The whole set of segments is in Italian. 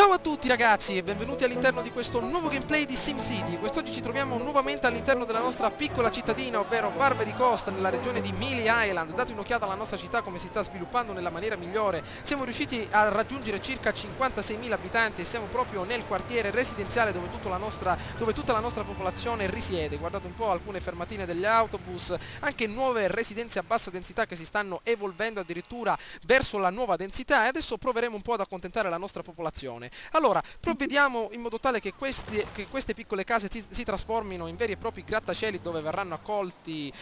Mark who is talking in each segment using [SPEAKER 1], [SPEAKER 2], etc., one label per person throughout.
[SPEAKER 1] Ciao a tutti ragazzi e benvenuti all'interno di questo nuovo gameplay di SimCity. Quest'oggi ci troviamo nuovamente all'interno della nostra piccola cittadina, ovvero Barbary Coast, nella regione di Mealy Island. Date un'occhiata alla nostra città, come si sta sviluppando nella maniera migliore. Siamo riusciti a raggiungere circa 56.000 abitanti e siamo proprio nel quartiere residenziale dove tutta la nostra popolazione risiede. Guardate un po' alcune fermatine degli autobus, anche nuove residenze a bassa densità che si stanno evolvendo addirittura verso la nuova densità, e adesso proveremo un po' ad accontentare la nostra popolazione. Allora, provvediamo in modo tale che queste piccole case si trasformino in veri e propri grattacieli dove verranno accolti,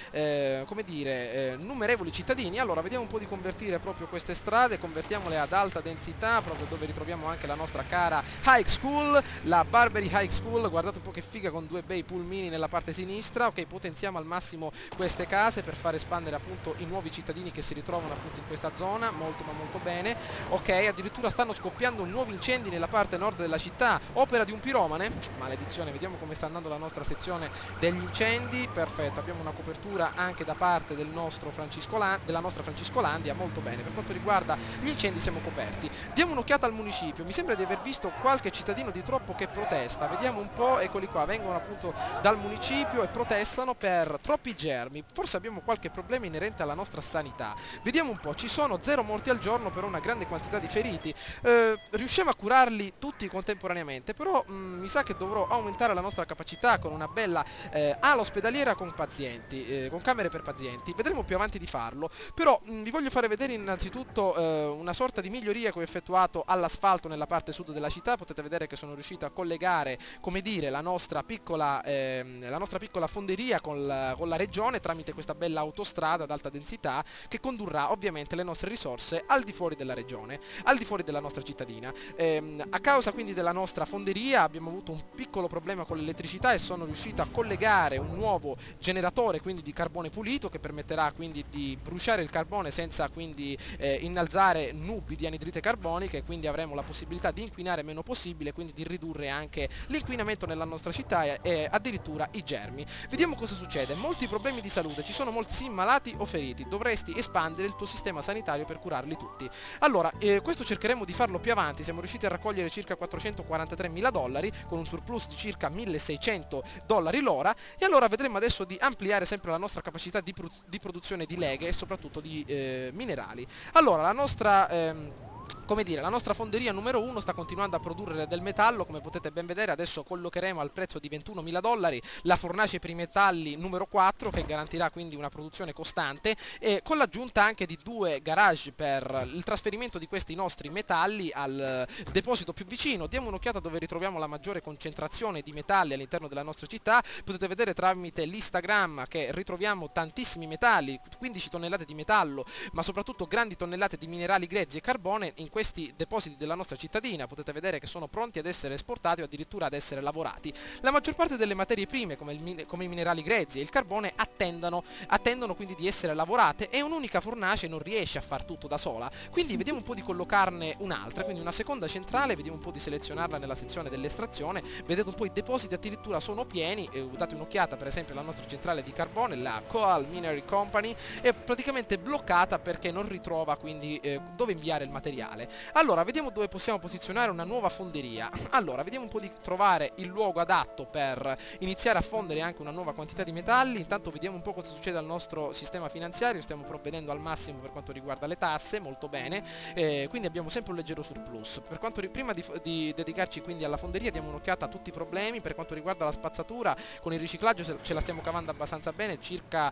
[SPEAKER 1] numerevoli cittadini. Allora, vediamo un po' di convertire proprio queste strade, convertiamole ad alta densità, proprio dove ritroviamo anche la nostra cara High School, la Barbary High School. Guardate un po' che figa, con due bei pulmini nella parte sinistra. Ok, potenziamo al massimo queste case per far espandere appunto i nuovi cittadini che si ritrovano appunto in questa zona, molto ma molto bene. Ok, addirittura stanno scoppiando nuovi incendi nella parte nord della città, opera di un piromane, maledizione. Vediamo come sta andando la nostra sezione degli incendi. Perfetto, abbiamo una copertura anche da parte della nostra Francescolandia, molto bene. Per quanto riguarda gli incendi siamo coperti. Diamo un'occhiata al municipio, mi sembra di aver visto qualche cittadino di troppo che protesta. Vediamo un po', eccoli qua, vengono appunto dal municipio e protestano per troppi germi. Forse abbiamo qualche problema inerente alla nostra sanità. Vediamo un po', ci sono 0 morti al giorno per una grande quantità di feriti. Riusciamo a curarli tutti contemporaneamente, però mi sa che dovrò aumentare la nostra capacità con una bella ala ospedaliera con pazienti, con camere per pazienti. Vedremo più avanti di farlo, però vi voglio fare vedere innanzitutto una sorta di miglioria che ho effettuato all'asfalto nella parte sud della città. Potete vedere che sono riuscito a collegare, come dire, la nostra piccola fonderia con la regione tramite questa bella autostrada ad alta densità che condurrà ovviamente le nostre risorse al di fuori della regione, al di fuori della nostra cittadina. A causa quindi della nostra fonderia abbiamo avuto un piccolo problema con l'elettricità e sono riuscito a collegare un nuovo generatore quindi di carbone pulito, che permetterà quindi di bruciare il carbone senza quindi innalzare nubi di anidride carbonica, e quindi avremo la possibilità di inquinare meno possibile, quindi di ridurre anche l'inquinamento nella nostra città e addirittura i germi. Vediamo cosa succede. Molti problemi di salute, ci sono molti sim malati o feriti, dovresti espandere il tuo sistema sanitario per curarli tutti. Allora, questo cercheremo di farlo più avanti. Siamo riusciti a raccogliere circa $443.000 con un surplus di circa $1.600 l'ora, e allora vedremo adesso di ampliare sempre la nostra capacità di produzione di leghe e soprattutto di minerali. Allora, la nostra fonderia numero 1 sta continuando a produrre del metallo, come potete ben vedere. Adesso collocheremo al prezzo di $21.000 la fornace per i metalli numero 4, che garantirà quindi una produzione costante, e con l'aggiunta anche di 2 garage per il trasferimento di questi nostri metalli al deposito più vicino. Diamo un'occhiata dove ritroviamo la maggiore concentrazione di metalli all'interno della nostra città. Potete vedere tramite l'Instagram che ritroviamo tantissimi metalli, 15 tonnellate di metallo, ma soprattutto grandi tonnellate di minerali grezzi e carbone in questi depositi della nostra cittadina. Potete vedere che sono pronti ad essere esportati o addirittura ad essere lavorati. La maggior parte delle materie prime, come i minerali grezzi e il carbone, attendono quindi di essere lavorate, e un'unica fornace non riesce a far tutto da sola. Quindi vediamo un po' di collocarne un'altra, quindi una seconda centrale. Vediamo un po' di selezionarla nella sezione dell'estrazione. Vedete un po' i depositi addirittura sono pieni. Date un'occhiata per esempio alla nostra centrale di carbone, la Coal Mineral Company, è praticamente bloccata perché non ritrova quindi dove inviare il materiale. Allora, vediamo dove possiamo posizionare una nuova fonderia. Allora, vediamo un po' di trovare il luogo adatto per iniziare a fondere anche una nuova quantità di metalli. Intanto vediamo un po' cosa succede al nostro sistema finanziario. Stiamo provvedendo al massimo per quanto riguarda le tasse, molto bene, quindi abbiamo sempre un leggero surplus. Prima di dedicarci quindi alla fonderia, diamo un'occhiata a tutti i problemi. Per quanto riguarda la spazzatura, con il riciclaggio ce la stiamo cavando abbastanza bene, circa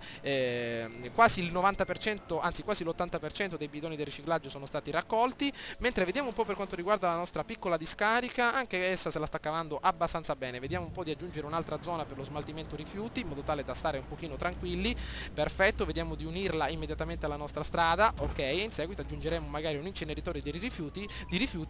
[SPEAKER 1] quasi il 90%, anzi quasi l'80% dei bidoni del riciclaggio sono stati raccolti. Mentre vediamo un po' per quanto riguarda la nostra piccola discarica, anche essa se la sta cavando abbastanza bene. Vediamo un po' di aggiungere un'altra zona per lo smaltimento rifiuti, in modo tale da stare un pochino tranquilli. Perfetto, vediamo di unirla immediatamente alla nostra strada. Ok, in seguito aggiungeremo magari un inceneritore di rifiuti,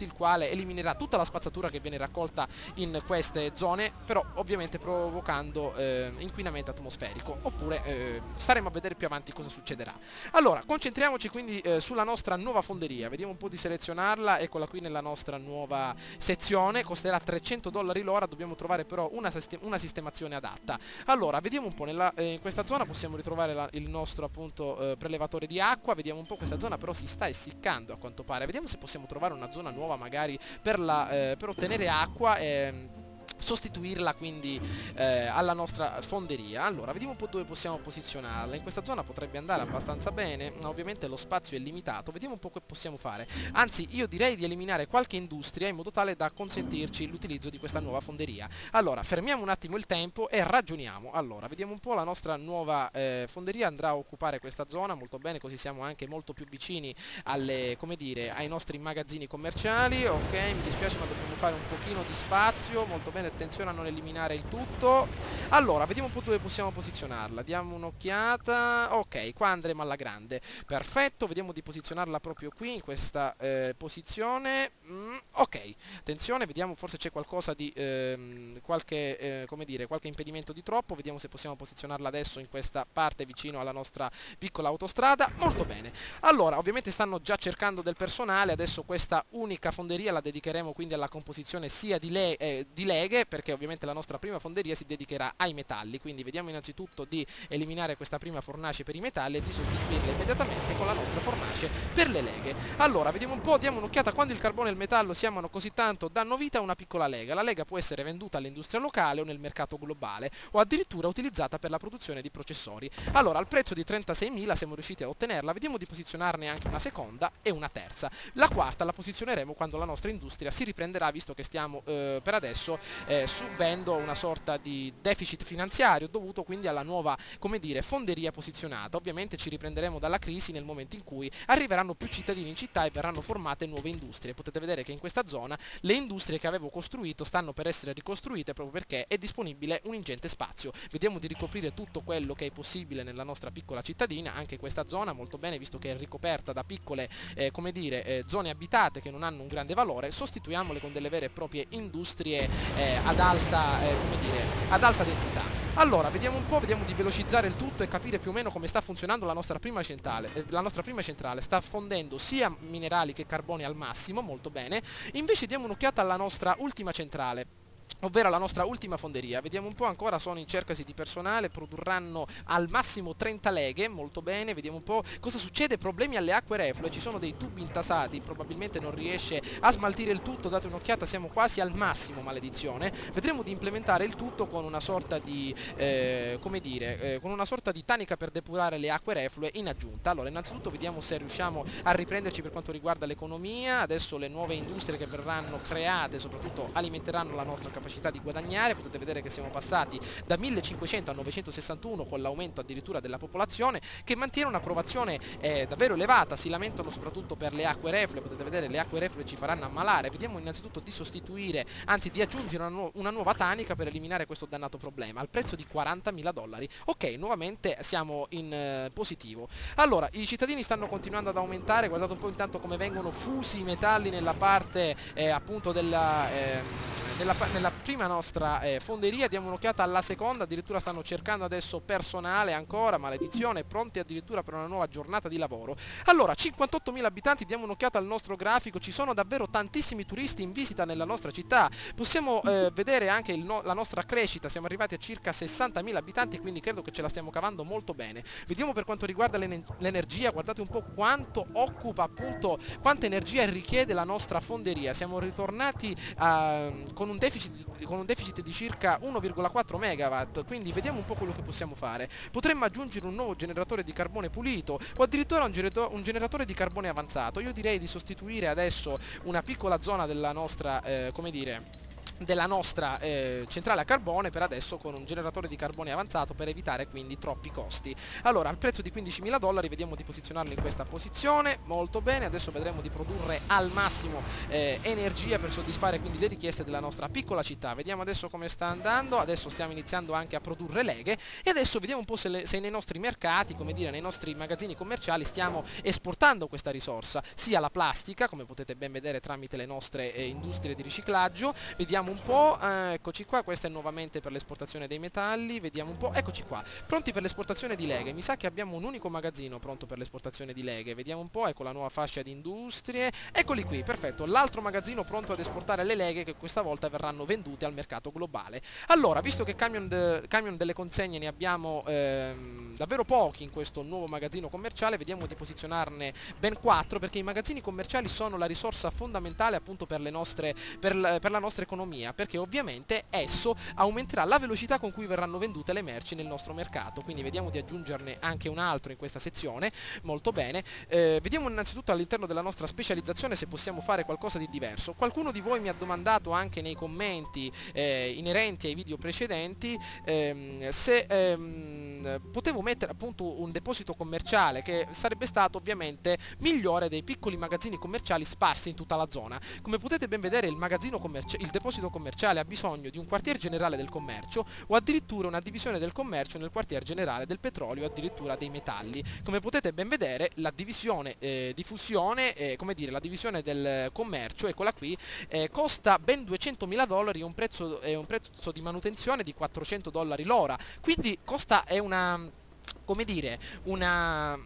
[SPEAKER 1] il quale eliminerà tutta la spazzatura che viene raccolta in queste zone, però ovviamente provocando inquinamento atmosferico. Oppure staremo a vedere più avanti cosa succederà. Allora, concentriamoci quindi sulla nostra nuova fonderia. Vediamo un po' di selezionarla, eccola qui nella nostra nuova sezione, costerà $300 l'ora, dobbiamo trovare però una sistemazione adatta. Allora, vediamo un po', in questa zona possiamo ritrovare il nostro appunto prelevatore di acqua, vediamo un po', questa zona però si sta essiccando a quanto pare, vediamo se possiamo trovare una zona nuova magari per ottenere acqua e sostituirla quindi alla nostra fonderia. Allora, vediamo un po' dove possiamo posizionarla. In questa zona potrebbe andare abbastanza bene, ma ovviamente lo spazio è limitato. Vediamo un po' che possiamo fare. Anzi, io direi di eliminare qualche industria in modo tale da consentirci l'utilizzo di questa nuova fonderia. Allora, fermiamo un attimo il tempo e ragioniamo. Allora, vediamo un po', la nostra nuova fonderia andrà a occupare questa zona, molto bene, così siamo anche molto più vicini come dire, ai nostri magazzini commerciali. Ok, mi dispiace ma dobbiamo fare un pochino di spazio, molto bene, attenzione a non eliminare il tutto. Allora, vediamo un po' dove possiamo posizionarla, diamo un'occhiata. Ok, qua andremo alla grande, perfetto, vediamo di posizionarla proprio qui in questa posizione. Ok, attenzione, vediamo, forse c'è qualcosa di come dire, qualche impedimento di troppo, vediamo se possiamo posizionarla adesso in questa parte vicino alla nostra piccola autostrada. Molto bene. Allora, ovviamente stanno già cercando del personale, adesso questa unica fonderia la dedicheremo quindi alla composizione sia di leghe, perché ovviamente la nostra prima fonderia si dedicherà ai metalli, quindi vediamo innanzitutto di eliminare questa prima fornace per i metalli e di sostituirla immediatamente con la nostra fornace per le leghe. Allora, vediamo un po', diamo un'occhiata, quando il carbone e il metallo si amano così tanto danno vita a una piccola lega. La lega può essere venduta all'industria locale o nel mercato globale, o addirittura utilizzata per la produzione di processori. Allora, al prezzo di 36.000 siamo riusciti a ottenerla, vediamo di posizionarne anche una seconda e una terza. La quarta la posizioneremo quando la nostra industria si riprenderà, visto che stiamo per adesso subendo una sorta di deficit finanziario dovuto quindi alla nuova, come dire, fonderia posizionata. Ovviamente ci riprenderemo dalla crisi nel momento in cui arriveranno più cittadini in città e verranno formate nuove industrie. Potete vedere che in questa zona le industrie che avevo costruito stanno per essere ricostruite proprio perché è disponibile un ingente spazio. Vediamo di ricoprire tutto quello che è possibile nella nostra piccola cittadina, anche questa zona molto bene, visto che è ricoperta da piccole come dire, zone abitate che non hanno un grande valore. Sostituiamole con delle vere e proprie industrie ad alta densità. Allora, vediamo un po', vediamo di velocizzare il tutto e capire più o meno come sta funzionando la nostra prima centrale. La nostra prima centrale sta fondendo sia minerali che carbone al massimo, molto bene. Invece diamo un'occhiata alla nostra ultima centrale, ovvero la nostra ultima fonderia. Vediamo un po', ancora sono in cercasi di personale, produrranno al massimo 30 leghe, molto bene, vediamo un po' cosa succede. Problemi alle acque reflue, ci sono dei tubi intasati, probabilmente non riesce a smaltire il tutto, date un'occhiata, siamo quasi al massimo, maledizione. Vedremo di implementare il tutto con una sorta di come dire, con una sorta di tanica per depurare le acque reflue in aggiunta. Allora, innanzitutto vediamo se riusciamo a riprenderci per quanto riguarda l'economia. Adesso le nuove industrie che verranno create soprattutto alimenteranno la nostra capacità di guadagnare. Potete vedere che siamo passati da 1500 a 961 con l'aumento addirittura della popolazione, che mantiene un'approvazione davvero elevata. Si lamentano soprattutto per le acque reflue, potete vedere le acque reflue ci faranno ammalare. Vediamo innanzitutto di sostituire, anzi di aggiungere una nuova tanica per eliminare questo dannato problema al prezzo di $40.000. Ok, nuovamente siamo in positivo. Allora, i cittadini stanno continuando ad aumentare, guardate un po' intanto come vengono fusi i metalli nella parte appunto nella prima nostra fonderia. Diamo un'occhiata alla seconda, addirittura stanno cercando adesso personale ancora, maledizione, pronti addirittura per una nuova giornata di lavoro. Allora, 58.000 abitanti, diamo un'occhiata al nostro grafico, ci sono davvero tantissimi turisti in visita nella nostra città, possiamo vedere anche la nostra crescita, siamo arrivati a circa 60.000 abitanti, quindi credo che ce la stiamo cavando molto bene. Vediamo per quanto riguarda l'energia, guardate un po' quanto occupa, appunto, quanta energia richiede la nostra fonderia. Siamo ritornati con un deficit di circa 1,4 megawatt, quindi vediamo un po' quello che possiamo fare. Potremmo aggiungere un nuovo generatore di carbone pulito o addirittura un generatore di carbone avanzato. Io direi di sostituire adesso una piccola zona della nostra, come dire, della nostra centrale a carbone per adesso con un generatore di carbone avanzato per evitare quindi troppi costi. Allora, al prezzo di $15.000 vediamo di posizionarlo in questa posizione, molto bene. Adesso vedremo di produrre al massimo energia per soddisfare quindi le richieste della nostra piccola città. Vediamo adesso come sta andando. Adesso stiamo iniziando anche a produrre leghe e adesso vediamo un po' se nei nostri mercati, come dire, nei nostri magazzini commerciali stiamo esportando questa risorsa, sia la plastica, come potete ben vedere tramite le nostre industrie di riciclaggio. Vediamo un po', eccoci qua, questa è nuovamente per l'esportazione dei metalli, vediamo un po', eccoci qua, pronti per l'esportazione di leghe. Mi sa che abbiamo un unico magazzino pronto per l'esportazione di leghe, vediamo un po', ecco la nuova fascia di industrie, eccoli qui, perfetto, l'altro magazzino pronto ad esportare le leghe che questa volta verranno vendute al mercato globale. Allora, visto che camion delle consegne ne abbiamo davvero pochi in questo nuovo magazzino commerciale, vediamo di posizionarne ben 4, perché i magazzini commerciali sono la risorsa fondamentale appunto per la nostra economia, perché ovviamente esso aumenterà la velocità con cui verranno vendute le merci nel nostro mercato. Quindi vediamo di aggiungerne anche un altro in questa sezione, molto bene. Vediamo innanzitutto all'interno della nostra specializzazione se possiamo fare qualcosa di diverso. Qualcuno di voi mi ha domandato anche nei commenti inerenti ai video precedenti se potevo mettere appunto un deposito commerciale, che sarebbe stato ovviamente migliore dei piccoli magazzini commerciali sparsi in tutta la zona. Come potete ben vedere, il deposito commerciale ha bisogno di un quartier generale del commercio, o addirittura una divisione del commercio nel quartier generale del petrolio, o addirittura dei metalli. Come potete ben vedere, la divisione di fusione, come dire, la divisione del commercio, eccola qui, costa ben $200.000 e un prezzo di manutenzione di $400 l'ora. Quindi è come dire, una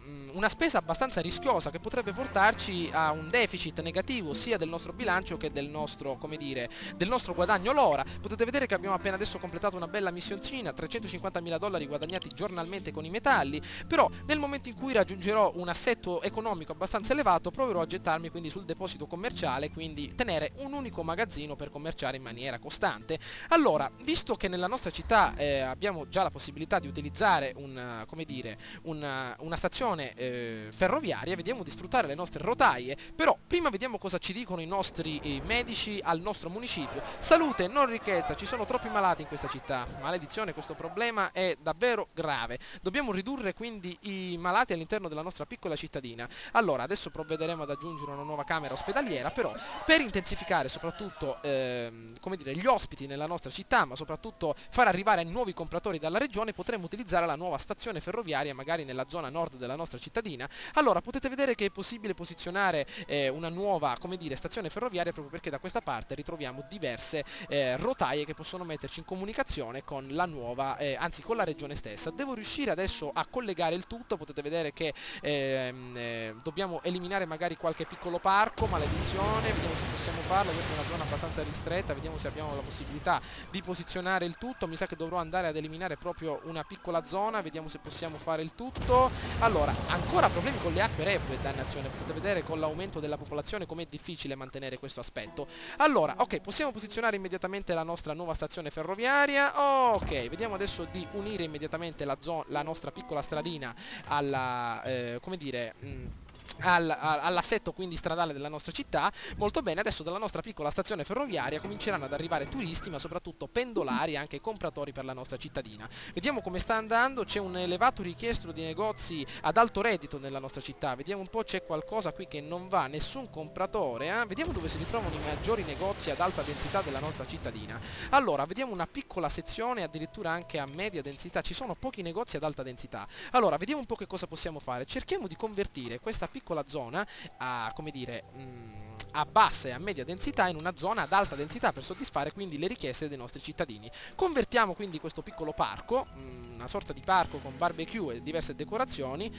[SPEAKER 1] spesa abbastanza rischiosa, che potrebbe portarci a un deficit negativo sia del nostro bilancio che del nostro, come dire, del nostro guadagno l'ora. Potete vedere che abbiamo appena adesso completato una bella missioncina, $350.000 guadagnati giornalmente con i metalli, però nel momento in cui raggiungerò un assetto economico abbastanza elevato proverò a gettarmi quindi sul deposito commerciale, quindi tenere un unico magazzino per commerciare in maniera costante. Allora, visto che nella nostra città abbiamo già la possibilità di utilizzare una stazione ferroviaria, vediamo di sfruttare le nostre rotaie. Però prima vediamo cosa ci dicono i nostri medici al nostro municipio. Salute, non ricchezza, ci sono troppi malati in questa città. Maledizione, questo problema è davvero grave. Dobbiamo ridurre quindi i malati all'interno della nostra piccola cittadina. Allora, adesso provvederemo ad aggiungere una nuova camera ospedaliera, però per intensificare soprattutto come dire, gli ospiti nella nostra città, ma soprattutto far arrivare nuovi compratori dalla regione, potremo utilizzare la nuova stazione ferroviaria magari nella zona nord della nostra cittadina. Allora, potete vedere che è possibile posizionare una nuova, come dire, stazione ferroviaria, proprio perché da questa parte ritroviamo diverse rotaie che possono metterci in comunicazione con la nuova, anzi con la regione stessa. Devo riuscire adesso a collegare il tutto. Potete vedere che dobbiamo eliminare magari qualche piccolo parco, maledizione, vediamo se possiamo farlo. Questa è una zona abbastanza ristretta, vediamo se abbiamo la possibilità di posizionare il tutto. Mi sa che dovrò andare ad eliminare proprio una piccola zona, vediamo se possiamo fare il tutto. Allora, ancora problemi con le acque reflue, dannazione, potete vedere con l'aumento della popolazione com'è difficile mantenere questo aspetto. Allora, ok, possiamo posizionare immediatamente la nostra nuova stazione ferroviaria. Ok, vediamo adesso di unire immediatamente la nostra piccola stradina alla, come dire, all'assetto quindi stradale della nostra città. Molto bene, adesso dalla nostra piccola stazione ferroviaria cominceranno ad arrivare turisti, ma soprattutto pendolari e anche compratori per la nostra cittadina. Vediamo come sta andando. C'è un elevato richiesto di negozi ad alto reddito nella nostra città. Vediamo un po', c'è qualcosa qui che non va, nessun compratore, Vediamo dove si ritrovano i maggiori negozi ad alta densità della nostra cittadina. Allora, vediamo una piccola sezione addirittura anche a media densità, ci sono pochi negozi ad alta densità. Allora, vediamo un po' che cosa possiamo fare. Cerchiamo di convertire questa piccola zona a, come dire, a bassa e a media densità in una zona ad alta densità, per soddisfare quindi le richieste dei nostri cittadini. Convertiamo quindi questo piccolo parco, una sorta di parco con barbecue e diverse decorazioni,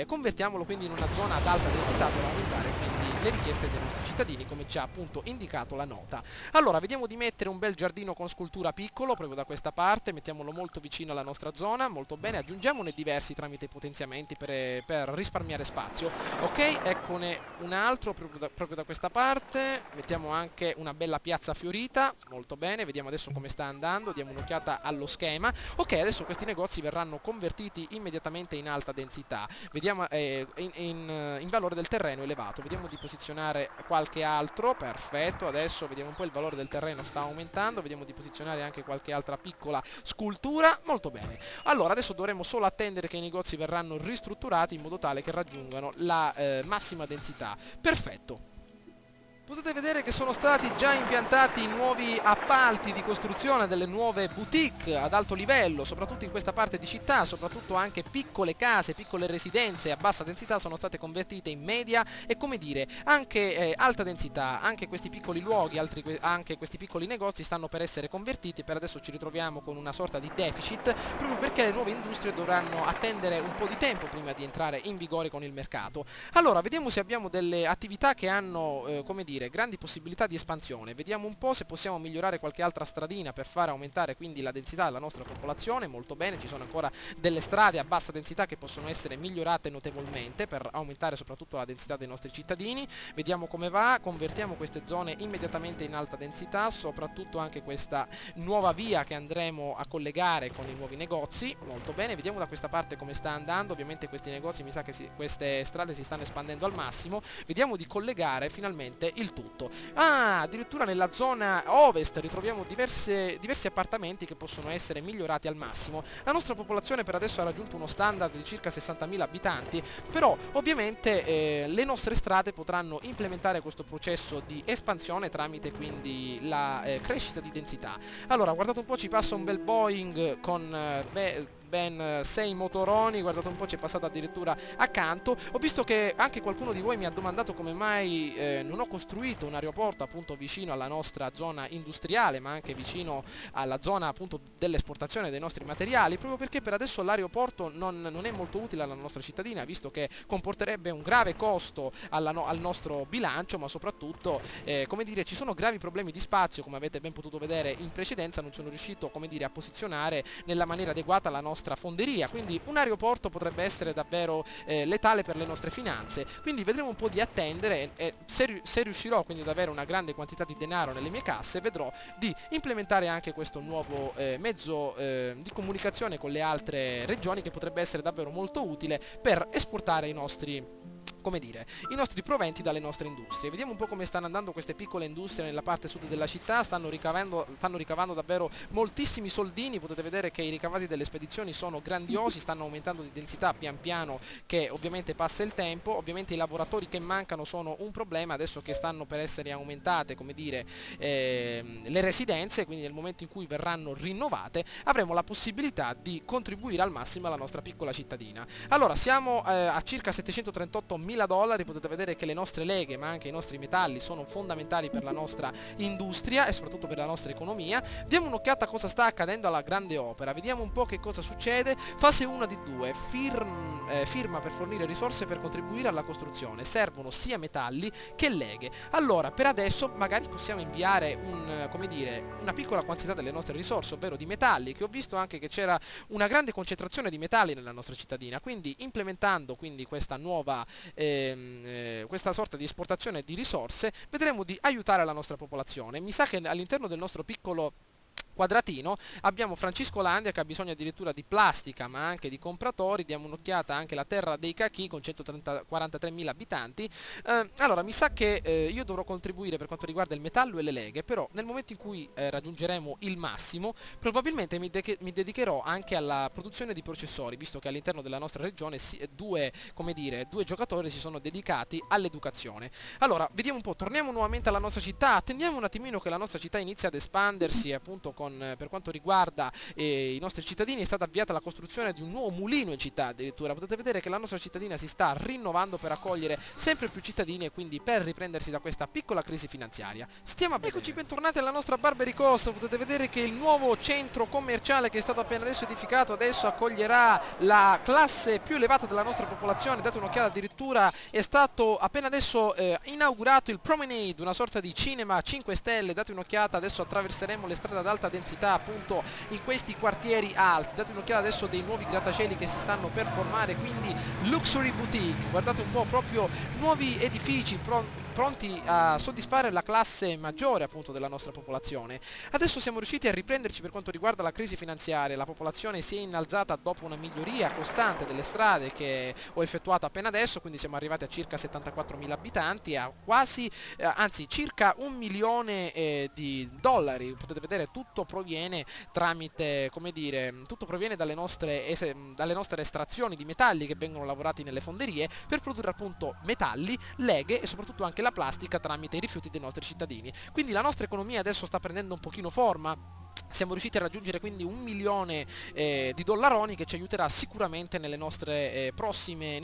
[SPEAKER 1] convertiamolo quindi in una zona ad alta densità per aumentare quindi le richieste dei nostri cittadini, come ci ha appunto indicato la nota. Allora, vediamo di mettere un bel giardino con scultura piccolo proprio da questa parte, mettiamolo molto vicino alla nostra zona. Molto bene, aggiungiamone diversi tramite i potenziamenti per risparmiare spazio. Ok, eccone un altro proprio da questa parte. Mettiamo anche una bella piazza fiorita. Molto bene, vediamo adesso come sta andando, diamo un'occhiata allo schema. Ok, adesso questi negozi verranno convertiti immediatamente in alta densità. Vediamo in valore del terreno elevato. Vediamo di posizionare qualche altro. Perfetto, adesso vediamo un po', il valore del terreno sta aumentando. Vediamo di posizionare anche qualche altra piccola scultura. Molto bene. Allora, adesso dovremo solo attendere che i negozi verranno ristrutturati in modo tale che raggiungano la massima densità. Perfetto. Potete vedere che sono stati già impiantati nuovi appalti di costruzione delle nuove boutique ad alto livello, soprattutto in questa parte di città, soprattutto anche piccole case, piccole residenze a bassa densità sono state convertite in media e, come dire, anche alta densità, anche questi piccoli luoghi, anche questi piccoli negozi stanno per essere convertiti. Per adesso ci ritroviamo con una sorta di deficit, proprio perché le nuove industrie dovranno attendere un po' di tempo prima di entrare in vigore con il mercato. Allora, vediamo se abbiamo delle attività che hanno, come dire, grandi possibilità di espansione. Vediamo un po' se possiamo migliorare qualche altra stradina per fare aumentare quindi la densità della nostra popolazione. Molto bene, ci sono ancora delle strade a bassa densità che possono essere migliorate notevolmente per aumentare soprattutto la densità dei nostri cittadini. Vediamo come va, convertiamo queste zone immediatamente in alta densità, soprattutto anche questa nuova via che andremo a collegare con i nuovi negozi. Molto bene, vediamo da questa parte come sta andando. Ovviamente questi negozi, mi sa che queste strade si stanno espandendo al massimo. Vediamo di collegare finalmente il tutto. Addirittura nella zona ovest ritroviamo diversi appartamenti che possono essere migliorati al massimo. La nostra popolazione per adesso ha raggiunto uno standard di circa 60.000 abitanti, però ovviamente le nostre strade potranno implementare questo processo di espansione tramite quindi la crescita di densità. Allora, guardate un po', ci passa un bel Boeing con ben 6 motoroni, guardate un po', ci è passato addirittura accanto. Ho visto che anche qualcuno di voi mi ha domandato come mai non ho costruito un aeroporto appunto vicino alla nostra zona industriale, ma anche vicino alla zona appunto dell'esportazione dei nostri materiali, proprio perché per adesso l'aeroporto non è molto utile alla nostra cittadina, visto che comporterebbe un grave costo al nostro bilancio, ma soprattutto come dire, ci sono gravi problemi di spazio, come avete ben potuto vedere in precedenza. Non sono riuscito, come dire, a posizionare nella maniera adeguata la nostra fonderia, quindi un aeroporto potrebbe essere davvero letale per le nostre finanze. Quindi vedremo un po' di attendere e se riuscirò quindi ad avere una grande quantità di denaro nelle mie casse, vedrò di implementare anche questo nuovo mezzo di comunicazione con le altre regioni, che potrebbe essere davvero molto utile per esportare i nostri, come dire, i nostri proventi dalle nostre industrie. Vediamo un po' come stanno andando queste piccole industrie nella parte sud della città. Stanno ricavando davvero moltissimi soldini. Potete vedere che i ricavati delle spedizioni sono grandiosi, stanno aumentando di densità pian piano, che ovviamente passa il tempo. Ovviamente i lavoratori che mancano sono un problema adesso che stanno per essere aumentate, come dire, le residenze, quindi nel momento in cui verranno rinnovate avremo la possibilità di contribuire al massimo alla nostra piccola cittadina. Allora, siamo a circa $738.000. Potete vedere che le nostre leghe, ma anche i nostri metalli, sono fondamentali per la nostra industria e soprattutto per la nostra economia. Diamo un'occhiata a cosa sta accadendo alla grande opera, vediamo un po' che cosa succede. Fase 1 di 2, firma per fornire risorse per contribuire alla costruzione. Servono sia metalli che leghe. Allora, per adesso magari possiamo inviare una piccola quantità delle nostre risorse, ovvero di metalli, che ho visto anche che c'era una grande concentrazione di metalli nella nostra cittadina, quindi implementando quindi questa nuova questa sorta di esportazione di risorse vedremo di aiutare la nostra popolazione. Mi sa che all'interno del nostro piccolo quadratino abbiamo Francisco Landia che ha bisogno addirittura di plastica, ma anche di compratori. Diamo un'occhiata anche alla terra dei cacchi con 143.000 abitanti. Allora, mi sa che io dovrò contribuire per quanto riguarda il metallo e le leghe, però nel momento in cui raggiungeremo il massimo probabilmente mi dedicherò anche alla produzione di processori, visto che all'interno della nostra regione due giocatori si sono dedicati all'educazione. Allora, vediamo un po', torniamo nuovamente alla nostra città, attendiamo un attimino che la nostra città inizi ad espandersi. Appunto, per quanto riguarda i nostri cittadini, è stata avviata la costruzione di un nuovo mulino in città addirittura. Potete vedere che la nostra cittadina si sta rinnovando per accogliere sempre più cittadini e quindi per riprendersi da questa piccola crisi finanziaria. Stiamo a vedere. Eccoci, bentornati alla nostra Barbary Coast. Potete vedere che il nuovo centro commerciale che è stato appena adesso edificato adesso accoglierà la classe più elevata della nostra popolazione. Date un'occhiata, addirittura è stato appena adesso inaugurato il Promenade, una sorta di cinema 5 stelle. Date un'occhiata, adesso attraverseremo le strade ad alta densità appunto in questi quartieri alti. Date un'occhiata adesso dei nuovi grattacieli che si stanno per formare, quindi luxury boutique. Guardate un po', proprio nuovi edifici pronti a soddisfare la classe maggiore appunto della nostra popolazione. Adesso siamo riusciti a riprenderci per quanto riguarda la crisi finanziaria. La popolazione si è innalzata dopo una miglioria costante delle strade che ho effettuato appena adesso, quindi siamo arrivati a circa 74.000 abitanti, a quasi, anzi circa 1 milione di dollari. Potete vedere tutto proviene tramite, come dire, tutto proviene dalle nostre estrazioni di metalli che vengono lavorati nelle fonderie per produrre appunto metalli, leghe e soprattutto anche la plastica tramite i rifiuti dei nostri cittadini. Quindi la nostra economia adesso sta prendendo un pochino forma. Siamo riusciti a raggiungere quindi 1 milione di dollaroni che ci aiuterà sicuramente nei nostri prossimi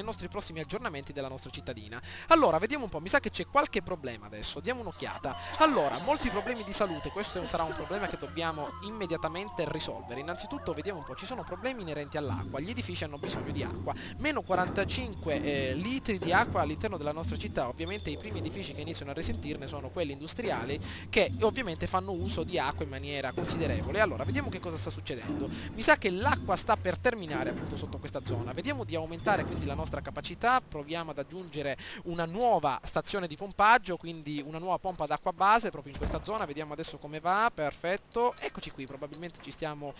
[SPEAKER 1] aggiornamenti della nostra cittadina. Allora, vediamo un po', mi sa che c'è qualche problema adesso, diamo un'occhiata. Allora, molti problemi di salute, questo sarà un problema che dobbiamo immediatamente risolvere. Innanzitutto vediamo un po', ci sono problemi inerenti all'acqua, gli edifici hanno bisogno di acqua, meno 45 litri di acqua all'interno della nostra città. Ovviamente i primi edifici che iniziano a risentirne sono quelli industriali, che ovviamente fanno uso di acqua in maniera considerevole. Allora, vediamo che cosa sta succedendo. Mi sa che l'acqua sta per terminare appunto sotto questa zona. Vediamo di aumentare quindi la nostra capacità, proviamo ad aggiungere una nuova stazione di pompaggio, quindi una nuova pompa d'acqua base proprio in questa zona. Vediamo adesso come va, perfetto. Eccoci qui, probabilmente ci stiamo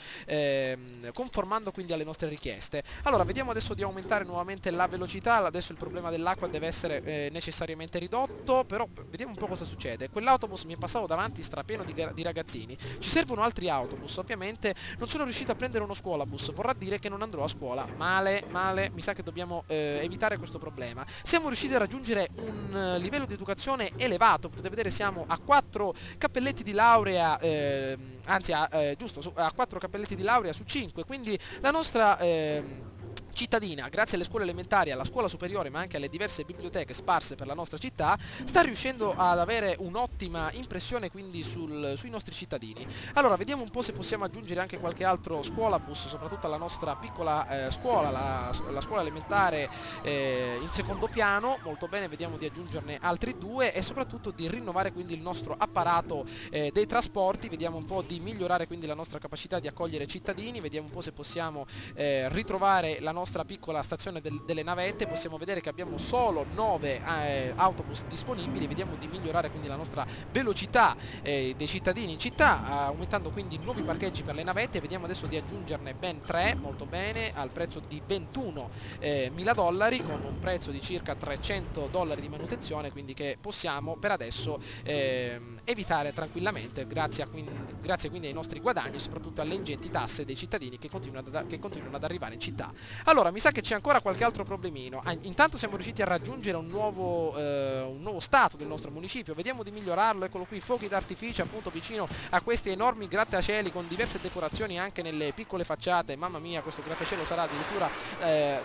[SPEAKER 1] conformando quindi alle nostre richieste. Allora, vediamo adesso di aumentare nuovamente la velocità. Adesso il problema dell'acqua deve essere necessariamente ridotto, però vediamo un po' cosa succede. Quell'autobus mi è passato davanti strapieno di ragazzini. Ci servono altri autobus, ovviamente non sono riuscito a prendere uno scuolabus, vorrà dire che non andrò a scuola. Male, mi sa che dobbiamo evitare questo problema. Siamo riusciti a raggiungere un livello di educazione elevato, potete vedere siamo a 4 cappelletti di laurea, a 4 cappelletti di laurea su 5, quindi la nostra cittadina, grazie alle scuole elementari, alla scuola superiore, ma anche alle diverse biblioteche sparse per la nostra città, sta riuscendo ad avere un'ottima impressione quindi sui nostri cittadini. Allora, vediamo un po' se possiamo aggiungere anche qualche altro scuolabus, soprattutto alla nostra piccola scuola, la scuola elementare in secondo piano. Molto bene, vediamo di aggiungerne altri 2 e soprattutto di rinnovare quindi il nostro apparato dei trasporti. Vediamo un po' di migliorare quindi la nostra capacità di accogliere cittadini, vediamo un po' se possiamo ritrovare la nostra piccola stazione delle navette. Possiamo vedere che abbiamo solo 9 autobus disponibili, vediamo di migliorare quindi la nostra velocità dei cittadini in città, aumentando quindi nuovi parcheggi per le navette. Vediamo adesso di aggiungerne ben 3, molto bene, al prezzo di 21.000 dollari, con un prezzo di circa 300 dollari di manutenzione, quindi che possiamo per adesso evitare tranquillamente grazie quindi ai nostri guadagni e soprattutto alle ingenti tasse dei cittadini che continuano ad arrivare in città. Allora, mi sa che c'è ancora qualche altro problemino. Intanto siamo riusciti a raggiungere un nuovo stato del nostro municipio, vediamo di migliorarlo. Eccolo qui, fuochi d'artificio appunto vicino a questi enormi grattacieli con diverse decorazioni anche nelle piccole facciate. Mamma mia, questo grattacielo sarà addirittura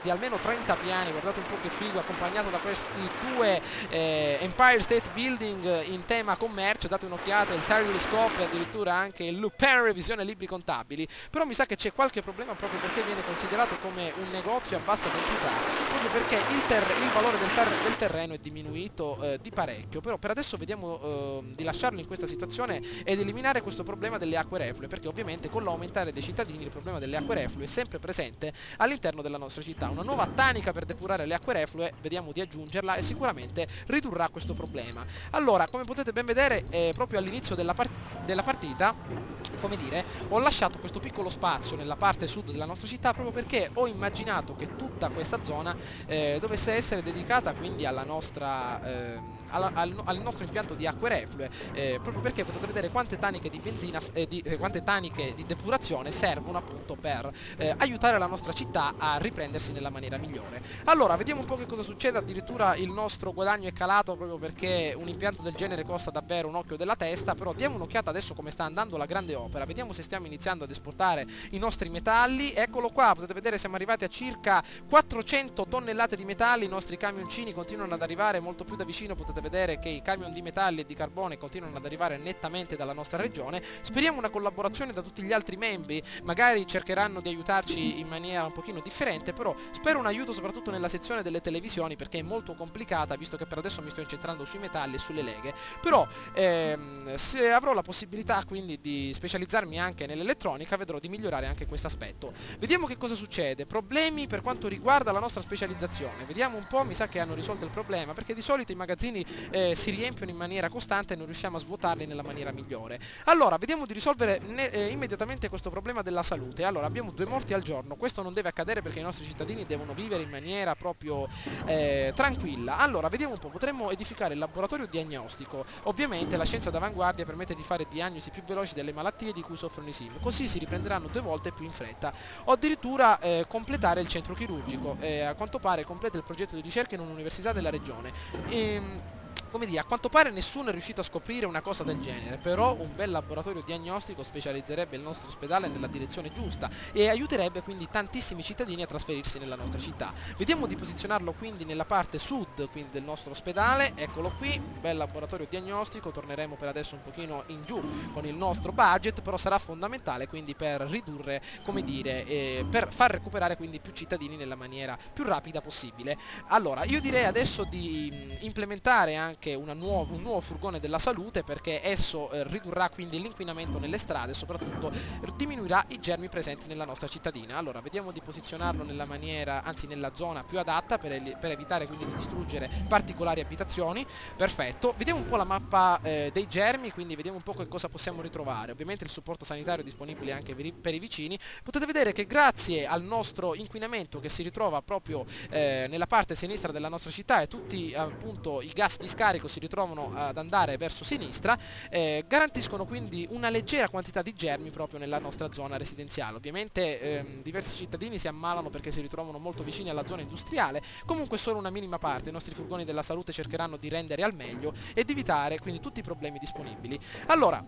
[SPEAKER 1] di almeno 30 piani, guardate un po' che figo, accompagnato da questi 2 Empire State Building in tema commercio. Date un'occhiata, il Telescope e addirittura anche il Lupin Revisione Libri Contabili. Però mi sa che c'è qualche problema proprio perché viene considerato come un negozio a bassa densità, proprio perché il valore del terreno è diminuito di parecchio. Però per adesso vediamo di lasciarlo in questa situazione ed eliminare questo problema delle acque reflue, perché ovviamente con l'aumentare dei cittadini il problema delle acque reflue è sempre presente all'interno della nostra città. Una nuova tanica per depurare le acque reflue, vediamo di aggiungerla e sicuramente ridurrà questo problema. Allora, come potete ben vedere, proprio all'inizio della partita, come dire, ho lasciato questo piccolo spazio nella parte sud della nostra città proprio perché ho immaginato che tutta questa zona dovesse essere dedicata quindi alla nostra al nostro impianto di acque reflue, proprio perché potete vedere quante taniche di benzina quante taniche di depurazione servono appunto per aiutare la nostra città a riprendersi nella maniera migliore. Allora, vediamo un po' che cosa succede. Addirittura il nostro guadagno è calato proprio perché un impianto del genere costa davvero un occhio della testa. Però diamo un'occhiata adesso come sta andando la grande opera, vediamo se stiamo iniziando ad esportare i nostri metalli. Eccolo qua, potete vedere siamo arrivati a circa 400 tonnellate di metalli. I nostri camioncini continuano ad arrivare molto più da vicino, potete vedere che i camion di metalli e di carbone continuano ad arrivare nettamente dalla nostra regione. Speriamo una collaborazione da tutti gli altri membri, magari cercheranno di aiutarci in maniera un pochino differente, però spero un aiuto soprattutto nella sezione delle televisioni, perché è molto complicata, visto che per adesso mi sto incentrando sui metalli e sulle leghe. Però se avrò la possibilità quindi di specializzarmi anche nell'elettronica, vedrò di migliorare anche questo aspetto. Vediamo che cosa succede. Problemi per quanto riguarda la nostra specializzazione, vediamo un po'. Mi sa che hanno risolto il problema, perché di solito i magazzini si riempiono in maniera costante e non riusciamo a svuotarli nella maniera migliore. Allora, vediamo di risolvere immediatamente questo problema della salute. Allora, abbiamo 2 morti al giorno, questo non deve accadere perché i nostri cittadini devono vivere in maniera proprio tranquilla. Allora, vediamo un po', potremmo edificare il laboratorio diagnostico. Ovviamente la scienza d'avanguardia permette di fare diagnosi più veloci delle malattie di cui soffrono i sim, così si riprenderanno 2 volte più in fretta. O addirittura completare il centro chirurgico, a quanto pare completa il progetto di ricerca in un'università della regione. Come dire, a quanto pare nessuno è riuscito a scoprire una cosa del genere, però un bel laboratorio diagnostico specializzerebbe il nostro ospedale nella direzione giusta e aiuterebbe quindi tantissimi cittadini a trasferirsi nella nostra città. Vediamo di posizionarlo quindi nella parte sud, quindi del nostro ospedale. Eccolo qui, un bel laboratorio diagnostico. Torneremo per adesso un pochino in giù con il nostro budget, però sarà fondamentale quindi per ridurre, come dire, per far recuperare quindi più cittadini nella maniera più rapida possibile. Allora, io direi adesso di implementare anche un nuovo furgone della salute, perché esso ridurrà quindi l'inquinamento nelle strade e soprattutto diminuirà i germi presenti nella nostra cittadina. Allora, vediamo di posizionarlo nella maniera, anzi nella zona più adatta per evitare quindi di distruggere particolari abitazioni. Perfetto, vediamo un po' la mappa dei germi, quindi vediamo un po' che cosa possiamo ritrovare. Ovviamente il supporto sanitario è disponibile anche per i vicini. Potete vedere che grazie al nostro inquinamento che si ritrova proprio nella parte sinistra della nostra città e tutti appunto i gas di scarico si ritrovano ad andare verso sinistra, garantiscono quindi una leggera quantità di germi proprio nella nostra zona residenziale. Ovviamente diversi cittadini si ammalano perché si ritrovano molto vicini alla zona industriale, comunque solo una minima parte. I nostri furgoni della salute cercheranno di rendere al meglio e di evitare quindi tutti i problemi disponibili. Allora,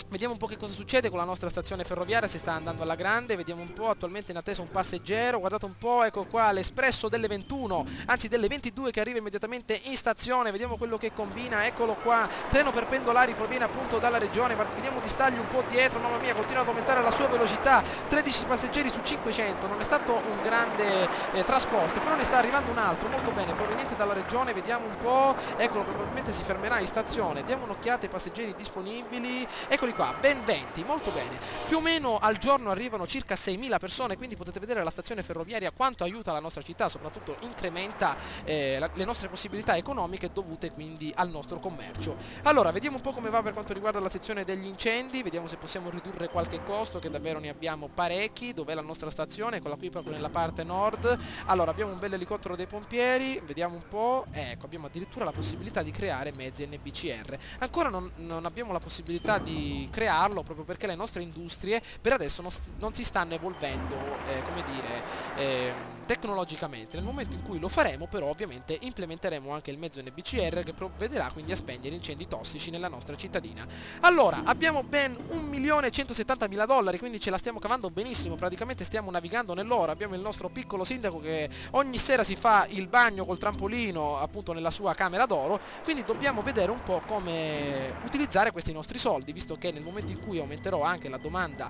[SPEAKER 1] vediamo un po' che cosa succede con la nostra stazione ferroviaria, si sta andando alla grande, vediamo un po', attualmente in attesa un passeggero, guardate un po', ecco qua l'espresso delle 21, anzi delle 22 che arriva immediatamente in stazione, vediamo quello che combina, eccolo qua, treno per pendolari proviene appunto dalla regione, ma vediamo di stargli un po' dietro, mamma mia, continua ad aumentare la sua velocità, 13 passeggeri su 500, non è stato un grande trasporto, però ne sta arrivando un altro, molto bene, proveniente dalla regione, vediamo un po', eccolo, probabilmente si fermerà in stazione, diamo un'occhiata ai passeggeri disponibili, eccoli qua, ben 20, molto bene, più o meno al giorno arrivano circa 6.000 persone, quindi potete vedere la stazione ferroviaria quanto aiuta la nostra città, soprattutto incrementa le nostre possibilità economiche dovute quindi al nostro commercio. Allora, vediamo un po' come va per quanto riguarda la sezione degli incendi, vediamo se possiamo ridurre qualche costo, che davvero ne abbiamo parecchi. Dov'è la nostra stazione? Eccola qui proprio nella parte nord. Allora, abbiamo un bel elicottero dei pompieri, vediamo un po', ecco, abbiamo addirittura la possibilità di creare mezzi NBCR. Ancora non abbiamo la possibilità di crearlo proprio perché le nostre industrie per adesso non si stanno evolvendo, come dire, tecnologicamente. Nel momento in cui lo faremo però ovviamente implementeremo anche il mezzo NBCR che provvederà quindi a spegnere incendi tossici nella nostra cittadina. Allora, abbiamo ben $1.170.000, quindi ce la stiamo cavando benissimo, praticamente stiamo navigando nell'oro. Abbiamo il nostro piccolo sindaco che ogni sera si fa il bagno col trampolino appunto nella sua camera d'oro, quindi dobbiamo vedere un po' come utilizzare questi nostri soldi, visto che nel momento in cui aumenterò anche la domanda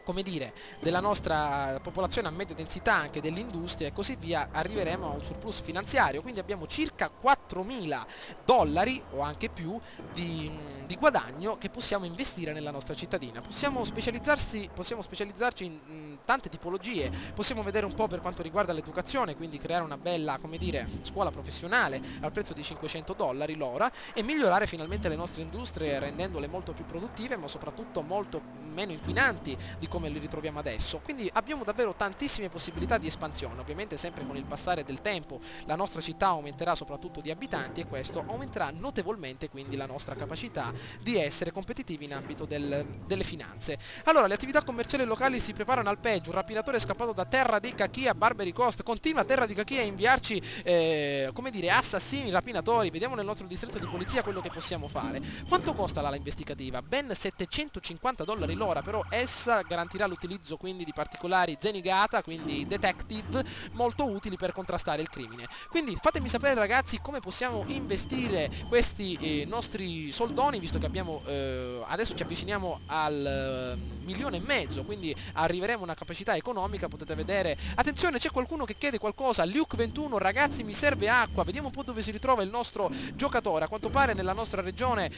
[SPEAKER 1] come dire, della nostra popolazione a media densità, anche dell'industria e così via, arriveremo a un surplus finanziario, quindi abbiamo circa $4.000 o anche più di guadagno che possiamo investire nella nostra cittadina. Possiamo specializzarci in tante tipologie, possiamo vedere un po' per quanto riguarda l'educazione, quindi creare una bella, come dire, scuola professionale al prezzo di $500 l'ora e migliorare finalmente le nostre industrie rendendole molto più produttive, ma soprattutto molto meno inquinanti di come li ritroviamo adesso. Quindi abbiamo davvero tantissime possibilità di espansione. Ovviamente sempre con il passare del tempo la nostra città aumenterà soprattutto di abitanti e questo aumenterà notevolmente quindi la nostra capacità di essere competitivi in ambito delle finanze. Allora, le attività commerciali locali si preparano al peggio. Un rapinatore è scappato da Terra di Cachia a Barbary Coast, continua Terra di Cachia a inviarci come dire, assassini, rapinatori. Vediamo nel nostro distretto di polizia quello che possiamo fare. Quanto costa l'ala investigativa? Ben $750 l'ora, però essa garantirà l'utilizzo quindi di particolari Zenigata, quindi detective, molto utili per contrastare il crimine. Quindi fatemi sapere ragazzi come possiamo investire questi nostri soldoni, visto che abbiamo adesso ci avviciniamo al 1,5 milioni, quindi arriveremo a una capacità economica. Potete vedere, attenzione, c'è qualcuno che chiede qualcosa. Luke 21, ragazzi mi serve acqua. Vediamo un po' dove si ritrova il nostro giocatore. A quanto pare nella nostra regione,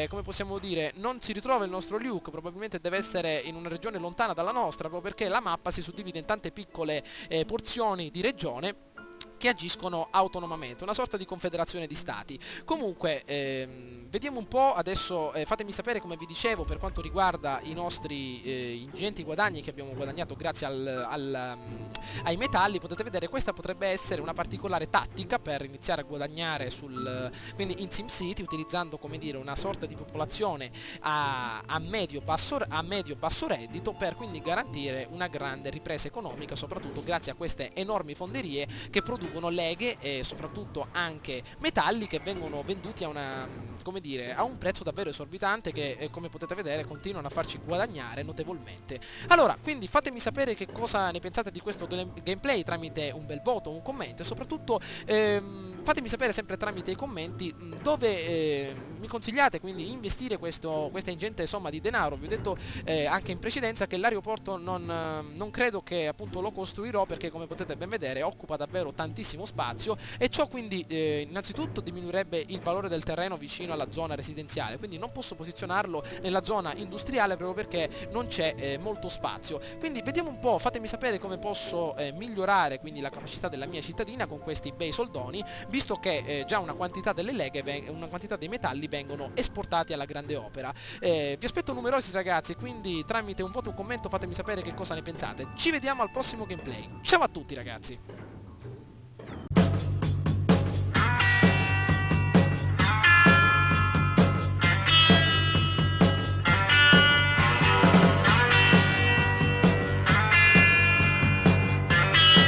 [SPEAKER 1] come possiamo dire, non si ritrova il nostro Luke, probabilmente deve essere in una regione lontana dalla nostra, proprio perché la mappa si suddivide in tante piccole porzioni di regione. che agiscono autonomamente, una sorta di confederazione di stati. Comunque vediamo un po' adesso, fatemi sapere, come vi dicevo, per quanto riguarda i nostri ingenti guadagni che abbiamo guadagnato grazie ai metalli. Potete vedere, questa potrebbe essere una particolare tattica per iniziare a guadagnare quindi in SimCity, utilizzando, come dire, una sorta di popolazione a medio-basso reddito, per quindi garantire una grande ripresa economica, soprattutto grazie a queste enormi fonderie che producono leghe e soprattutto anche metalli che vengono venduti a a un prezzo davvero esorbitante, che come potete vedere continuano a farci guadagnare notevolmente. Allora, quindi fatemi sapere che cosa ne pensate di questo gameplay tramite un bel voto, un commento, e soprattutto fatemi sapere sempre tramite i commenti dove mi consigliate quindi investire questa ingente somma di denaro. Vi ho detto anche in precedenza che l'aeroporto non credo che appunto lo costruirò, perché come potete ben vedere occupa davvero tantissimo spazio, e ciò quindi innanzitutto diminuirebbe il valore del terreno vicino alla zona residenziale, quindi non posso posizionarlo nella zona industriale proprio perché non c'è molto spazio. Quindi vediamo un po', fatemi sapere come posso migliorare quindi la capacità della mia cittadina con questi bei soldoni, visto che già una quantità delle leghe, una quantità dei metalli vengono esportati alla grande opera. Vi aspetto numerosi ragazzi, quindi tramite un voto o un commento fatemi sapere che cosa ne pensate. Ci vediamo al prossimo gameplay. Ciao a tutti ragazzi!